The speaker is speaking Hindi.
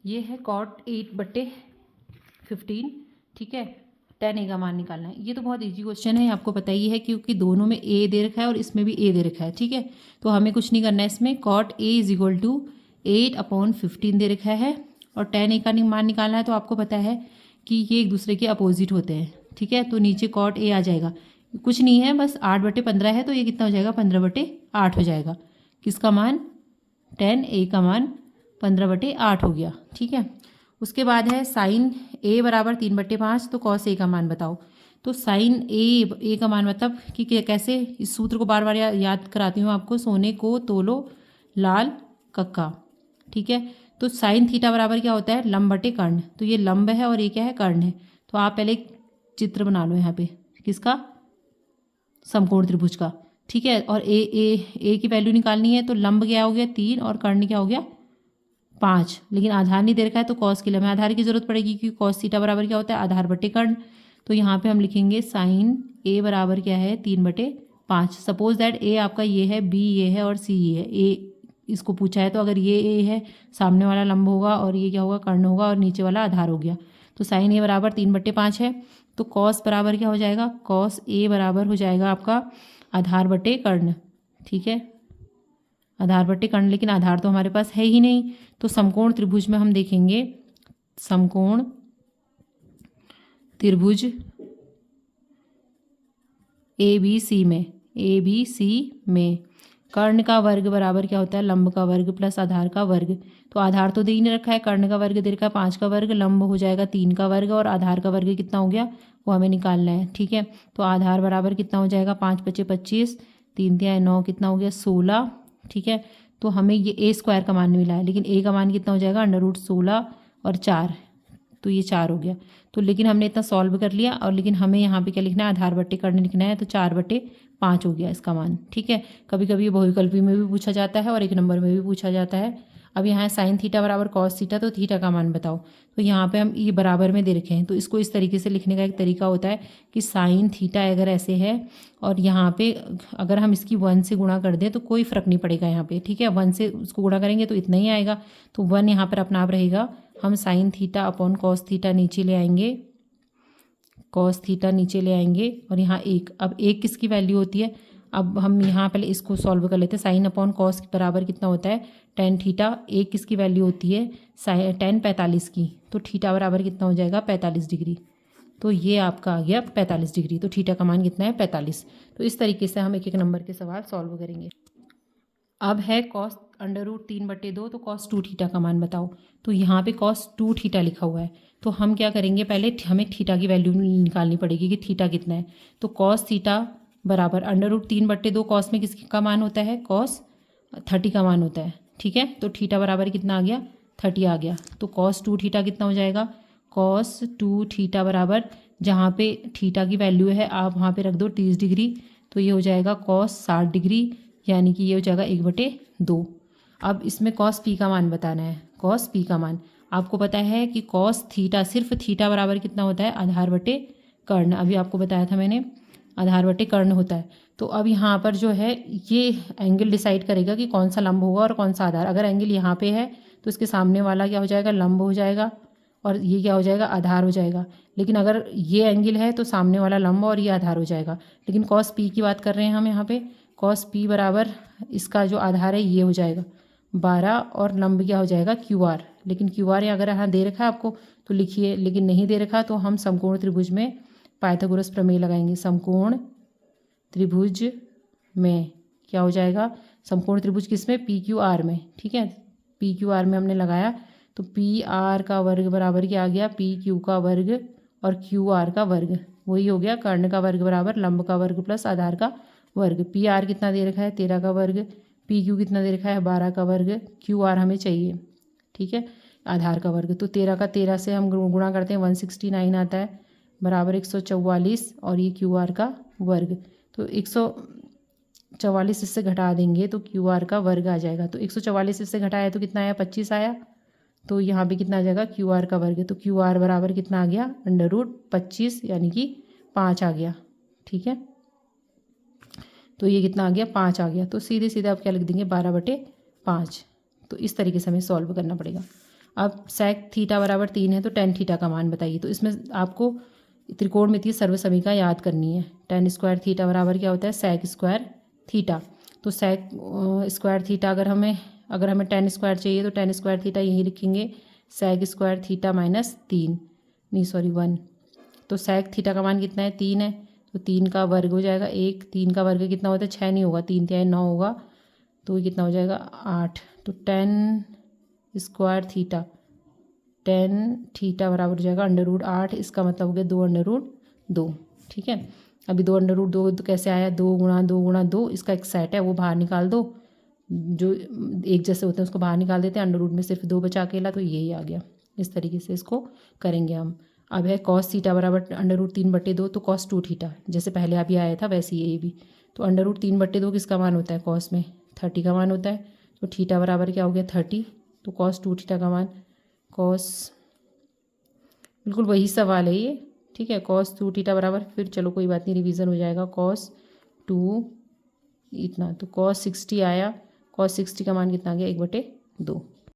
ये है cot 8/15, ठीक है। tan a का मान निकालना है। ये तो बहुत इजी क्वेश्चन है, आपको पता ही है, क्योंकि दोनों में a दे रखा है और इसमें भी a दे रखा है, ठीक है। तो हमें कुछ नहीं करना है इसमें। cot a = 8/15 दे रखा है और tan a का मान निकालना है। तो आपको पता है कि ये एक दूसरे के अपोजिट होते हैं, ठीक है। तो नीचे cot a आ जाएगा, कुछ नहीं है, बस 8/15 है, तो ये कितना हो जाएगा, 15/8 हो जाएगा। किसका मान, tan a का मान 15/8 हो गया, ठीक है। उसके बाद है sin a = 3/5, तो cos a का मान बताओ। तो sin a का मान मतलब कि कैसे, इस सूत्र को बार बार याद कराती हूँ आपको। सोने को तोलो लाल कक्का, ठीक है। तो sin थीटा बराबर क्या होता है, लंब बटे कर्ण। तो ये लंब है और ये क्या है, कर्ण है। तो आप पहले एक चित्र बना लो यहाँ पे, किसका, समकोण त्रिभुज का, ठीक है। और ए की वैल्यू निकालनी है। तो लंब क्या हो गया 3 और कर्ण क्या हो गया 5, लेकिन आधार नहीं दे रखा है, तो कॉस के लिए हमें आधार की जरूरत पड़ेगी, क्योंकि कॉस थीटा बराबर क्या होता है, आधार बटे कर्ण। तो यहाँ पे हम लिखेंगे साइन ए बराबर क्या है, 3/5। सपोज दैट ए आपका ये है, बी ये है और सी ये है। ए इसको पूछा है, तो अगर ये ए है, सामने वाला लंब होगा और ये क्या होगा, कर्ण होगा, और नीचे वाला आधार हो गया। तो साइन ए बराबर 3/5 है। तो कॉस बराबर क्या हो जाएगा, कॉस ए बराबर हो जाएगा आपका आधार बटे कर्ण, ठीक है, आधार बटे कर्ण। लेकिन आधार तो हमारे पास है ही नहीं। तो समकोण त्रिभुज में हम देखेंगे, समकोण त्रिभुज ए बी सी में कर्ण का वर्ग बराबर क्या होता है, लंब का वर्ग प्लस आधार का वर्ग। तो आधार तो दे ही नहीं रखा है, कर्ण का वर्ग दे रखा है 5 का वर्ग, लंब हो जाएगा 3 का वर्ग, और आधार का वर्ग कितना हो गया वो हमें निकालना है, ठीक है। तो आधार बराबर कितना हो जाएगा, 5 × 5 = 25, 3 × 3 = 9, कितना हो गया 16, ठीक है। तो हमें ये a² का मान मिला है, लेकिन a का मान कितना हो जाएगा, √16 और 4, तो ये 4 हो गया। तो लेकिन हमने इतना सॉल्व कर लिया, और लेकिन हमें यहाँ पे क्या लिखना है, आधार बटे कर्ण लिखना है। तो 4/5 हो गया इसका मान, ठीक है। कभी कभी ये बहुविकल्पी में भी पूछा जाता है और 1 नंबर में भी पूछा जाता है। अब यहाँ साइन थीटा बराबर कॉस थीटा, तो थीटा का मान बताओ। तो यहाँ पे हम ये बराबर में दे रखे हैं, तो इसको इस तरीके से लिखने का एक तरीका होता है कि साइन थीटा अगर ऐसे है, और यहाँ पे अगर हम इसकी 1 से गुणा कर दें तो कोई फ़र्क नहीं पड़ेगा यहाँ पे, ठीक है। 1 से उसको गुणा करेंगे तो इतना ही आएगा, तो 1 यहाँ पर अपना आप रहेगा। हम sine theta upon cos theta नीचे ले आएंगे, कॉस थीटा नीचे ले आएंगे, और यहाँ 1। अब 1 किसकी वैल्यू होती है, अब हम यहाँ पहले इसको सॉल्व कर लेते हैं। साइन अपॉन कॉस बराबर कितना होता है, tan थीटा। 1 किसकी वैल्यू होती है, tan 45 की। तो थीटा बराबर कितना हो जाएगा, 45 डिग्री। तो ये आपका आ गया 45 डिग्री। तो थीटा का मान कितना है, 45। तो इस तरीके से हम 1-1 नंबर के सवाल सॉल्व करेंगे। अब है cos √3/2, तो cos 2 थीटा का मान बताओ। तो यहाँ पे cos 2 थीटा लिखा हुआ है, तो हम क्या करेंगे, पहले हमें थीटा की वैल्यू निकालनी पड़ेगी कि थीटा कितना है। तो cos थीटा बराबर √3/2, cos में किसका मान होता है, cos 30 का मान होता है, ठीक है। तो थीटा बराबर कितना आ गया, 30 आ गया। तो cos 2 थीटा कितना हो जाएगा, cos 2 थीटा बराबर, जहाँ पे थीटा की वैल्यू है आप वहाँ पे रख दो 30 डिग्री, तो ये हो जाएगा cos 60 डिग्री, यानी कि ये हो जाएगा 1/2। अब इसमें cos p का मान बताना है। cos p का मान आपको पता है कि cos थीटा, सिर्फ थीटा बराबर कितना होता है, आधार बटे कर्ण। अभी आपको बताया था मैंने, आधार बटे कर्ण होता है। तो अब यहाँ पर जो है ये एंगल डिसाइड करेगा कि कौन सा लंब होगा और कौन सा आधार। अगर एंगल यहाँ पे है तो इसके सामने वाला क्या हो जाएगा, लंब हो जाएगा, और ये क्या हो जाएगा, आधार हो जाएगा। लेकिन अगर ये एंगल है तो सामने वाला लंब और ये आधार हो जाएगा। लेकिन cos p की बात कर रहे हैं हम यहाँ पे। cos p बराबर इसका जो आधार है ये हो जाएगा 12, और लंब क्या हो जाएगा QR। लेकिन QR अगर यहाँ दे रखा है आपको तो लिखिए, लेकिन नहीं दे रखा तो हम समकोण त्रिभुज में पाइथागोरस प्रमेय लगाएंगे। समकोण त्रिभुज में क्या हो जाएगा, समकोण त्रिभुज किस में, PQR में, ठीक है। PQR में हमने लगाया, तो PR का वर्ग बराबर क्या आ गया, PQ का वर्ग और QR का वर्ग, वही हो गया कर्ण का वर्ग बराबर लंब का वर्ग प्लस आधार का वर्ग। PR कितना दे रखा है, 13 का वर्ग, PQ कितना दे रखा है, 12 का वर्ग, QR हमें चाहिए, ठीक है, आधार का वर्ग। तो 13 का 13 से हम गुणा करते हैं 169 आता है, बराबर 144, और ये QR का वर्ग। तो 144 इससे घटा देंगे तो QR का वर्ग आ जाएगा। तो 144 इससे घटाया तो कितना आया, 25 आया। तो यहाँ पे कितना आ जाएगा, QR का वर्ग। तो QR बराबर कितना आ गया, √25, यानी कि 5 आ गया, ठीक है। तो ये कितना आ गया, 5 आ गया। तो सीधे सीधे आप क्या लिख देंगे, 12/5। तो इस तरीके से हमें सॉल्व करना पड़ेगा। अब sec थीटा बराबर 3 है तो tan थीटा का मान बताइए। तो इसमें आपको त्रिकोणमितीय सर्वसमीका याद करनी है। tan स्क्वायर थीटा बराबर क्या होता है, sec स्क्वायर थीटा। तो sec स्क्वायर थीटा अगर हमें tan स्क्वायर चाहिए तो tan स्क्वायर थीटा यही लिखेंगे, sec स्क्वायर थीटा माइनस 3, नहीं सॉरी 1। तो sec थीटा का मान कितना है, 3 है। तो 3 का वर्ग हो जाएगा 1, 3 का वर्ग कितना होता है, 6 नहीं होगा, 3 तिहाई 9 होगा, तो ये कितना हो जाएगा 8। तो tan square theta, tan theta बराबर हो जाएगा √8। इसका मतलब हो गया 2√2। ठीक है, अभी 2√2 कैसे आया, 2 गुणा 2 गुणा 2, इसका एक सेट है वो बाहर निकाल दो, जो एक जैसे होते हैं उसको बाहर निकाल देते हैं, अंडर रूट में सिर्फ 2 बचा अकेला, तो यही आ गया। इस तरीके से इसको करेंगे हम। अब है cos थीटा बराबर √3/2, तो cos 2 थीटा जैसे पहले अभी आया था वैसे ये भी। तो √3/2 किसका मान होता है, cos में 30 का मान होता है। तो थीटा बराबर क्या हो गया 30, तो cos 2 थीटा का मान cos, बिल्कुल वही सवाल है ये। ठीक है, cos 2 थीटा बराबर, फिर चलो कोई बात नहीं रिवीजन हो जाएगा, cos 2 इतना, तो cos 60 आया, cos 60 का मान कितना आ गया 1/2।